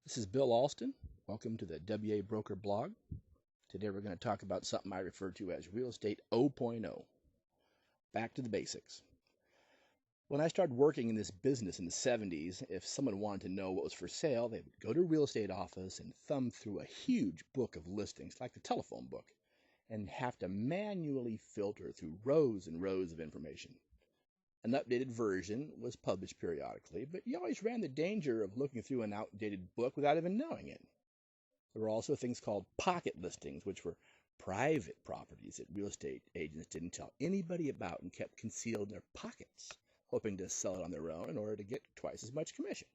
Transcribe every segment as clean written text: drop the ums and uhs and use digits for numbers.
This is Bill Alston. Welcome to the WABroker blog. Today we're going to talk about something I refer to as Real Estate 0.0. Back to the basics. When I started working in this business in the 70s, if someone wanted to know what was for sale, they would go to a real estate office and thumb through a huge book of listings, like the telephone book, and have to manually filter through rows and rows of information. An updated version was published periodically, but you always ran the danger of looking through an outdated book without even knowing it. There were also things called pocket listings, which were private properties that real estate agents didn't tell anybody about and kept concealed in their pockets, hoping to sell it on their own in order to get twice as much commission.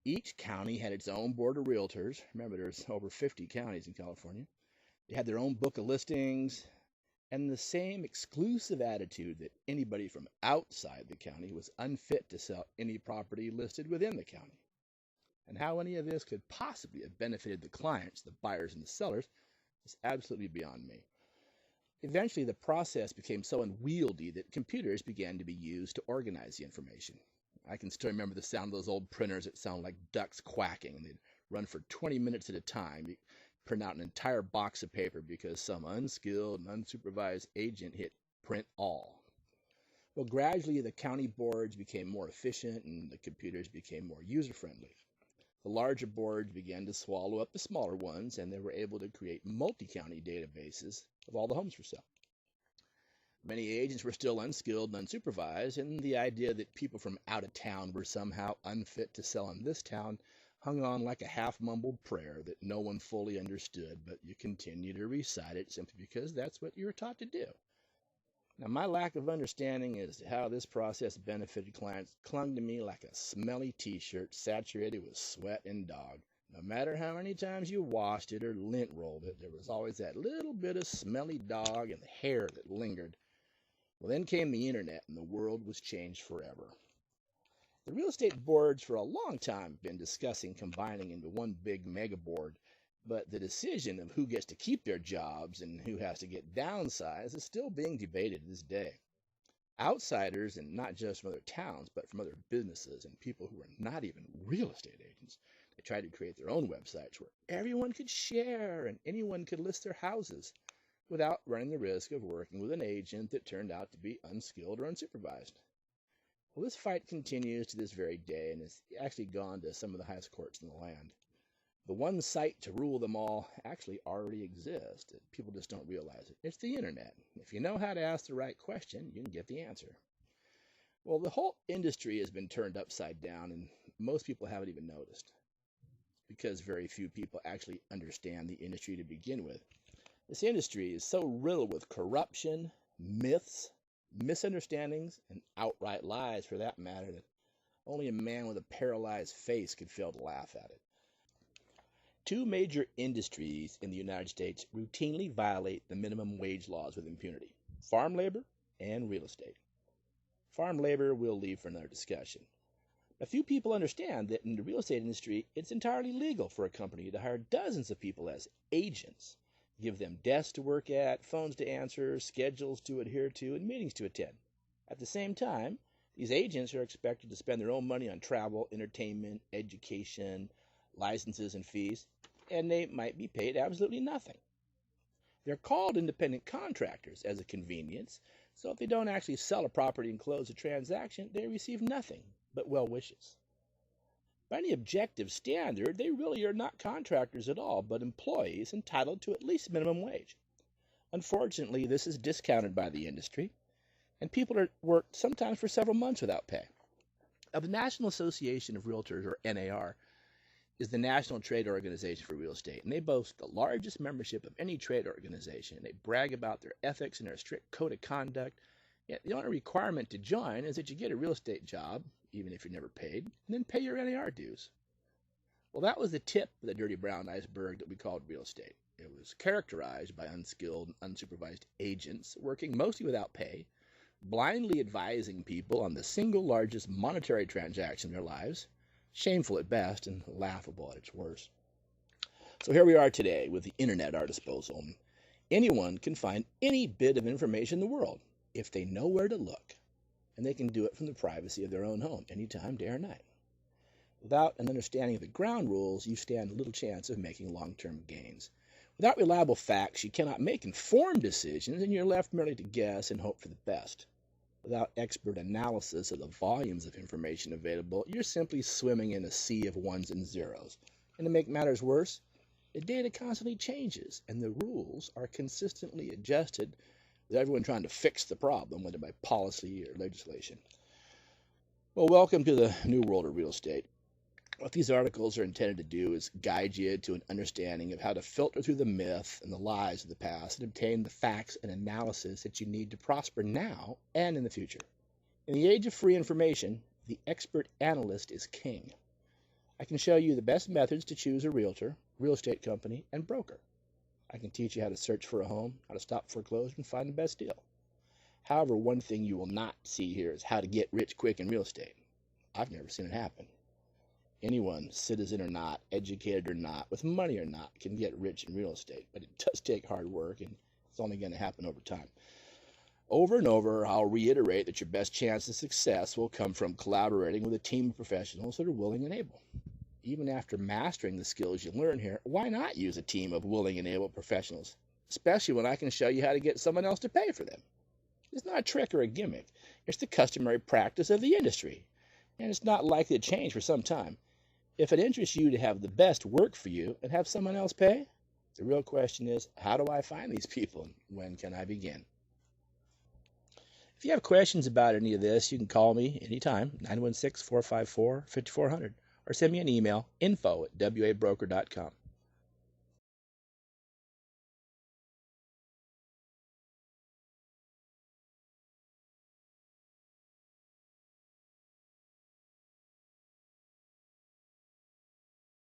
Each county had its own board of realtors. Remember, there's over 50 counties in California. They had their own book of listings, and the same exclusive attitude that anybody from outside the county was unfit to sell any property listed within the county. And how any of this could possibly have benefited the clients, the buyers and the sellers, is absolutely beyond me. Eventually, the process became so unwieldy that computers began to be used to organize the information. I can still remember the sound of those old printers that sound like ducks quacking, and they'd run for 20 minutes at a time. Print out an entire box of paper because some unskilled and unsupervised agent hit print all. Well, gradually the county boards became more efficient and the computers became more user-friendly. The larger boards began to swallow up the smaller ones, and they were able to create multi-county databases of all the homes for sale. Many agents were still unskilled and unsupervised, and the idea that people from out of town were somehow unfit to sell in this town hung on like a half-mumbled prayer that no one fully understood, but you continue to recite it simply because that's what you were taught to do. Now, my lack of understanding as to how this process benefited clients clung to me like a smelly t-shirt saturated with sweat and dog. No matter how many times you washed it or lint rolled it, there was always that little bit of smelly dog and the hair that lingered. Well, then came the internet, and the world was changed forever. The real estate boards for a long time have been discussing combining into one big mega board, but the decision of who gets to keep their jobs and who has to get downsized is still being debated this day. Outsiders, and not just from other towns, but from other businesses and people who are not even real estate agents, they tried to create their own websites where everyone could share and anyone could list their houses without running the risk of working with an agent that turned out to be unskilled or unsupervised. Well, this fight continues to this very day and has actually gone to some of the highest courts in the land. The one site to rule them all actually already exists. People just don't realize it. It's the internet. If you know how to ask the right question, you can get the answer. Well, the whole industry has been turned upside down, and most people haven't even noticed. It's because very few people actually understand the industry to begin with. This industry is so riddled with corruption, myths, misunderstandings, and outright lies, for that matter, that only a man with a paralyzed face could fail to laugh at it. Two major industries in the United States routinely violate the minimum wage laws with impunity: farm labor and real estate. Farm labor we'll leave for another discussion. A few people understand that in the real estate industry, it's entirely legal for a company to hire dozens of people as agents, give them desks to work at, phones to answer, schedules to adhere to, and meetings to attend. At the same time, these agents are expected to spend their own money on travel, entertainment, education, licenses, and fees, and they might be paid absolutely nothing. They're called independent contractors as a convenience, so if they don't actually sell a property and close a transaction, they receive nothing but well wishes. By any objective standard, they really are not contractors at all, but employees entitled to at least minimum wage. Unfortunately, this is discounted by the industry, and people are worked sometimes for several months without pay. Now, the National Association of Realtors, or NAR, is the national trade organization for real estate, and they boast the largest membership of any trade organization. They brag about their ethics and their strict code of conduct, yet the only requirement to join is that you get a real estate job, even if you're never paid, and then pay your NAR dues. Well, that was the tip of the dirty brown iceberg that we called real estate. It was characterized by unskilled, unsupervised agents working mostly without pay, blindly advising people on the single largest monetary transaction in their lives, shameful at best and laughable at its worst. So here we are today with the internet at our disposal. Anyone can find any bit of information in the world if they know where to look, and they can do it from the privacy of their own home, anytime, day or night. Without an understanding of the ground rules, you stand little chance of making long-term gains. Without reliable facts, you cannot make informed decisions, and you're left merely to guess and hope for the best. Without expert analysis of the volumes of information available, you're simply swimming in a sea of ones and zeros. And to make matters worse, the data constantly changes, and the rules are consistently adjusted with everyone trying to fix the problem, whether by policy or legislation. Well, welcome to the new world of real estate. What these articles are intended to do is guide you to an understanding of how to filter through the myth and the lies of the past and obtain the facts and analysis that you need to prosper now and in the future. In the age of free information, the expert analyst is king. I can show you the best methods to choose a realtor, real estate company, and broker. I can teach you how to search for a home, how to stop foreclosure, and find the best deal. However, one thing you will not see here is how to get rich quick in real estate. I've never seen it happen. Anyone, citizen or not, educated or not, with money or not, can get rich in real estate, but it does take hard work, and it's only going to happen over time. Over and over, I'll reiterate that your best chance of success will come from collaborating with a team of professionals that are willing and able. Even after mastering the skills you learn here, why not use a team of willing and able professionals, especially when I can show you how to get someone else to pay for them? It's not a trick or a gimmick. It's the customary practice of the industry, and it's not likely to change for some time. If it interests you to have the best work for you and have someone else pay, the real question is, how do I find these people and when can I begin? If you have questions about any of this, you can call me anytime, 916-454-5400, or send me an email, info@wabroker.com.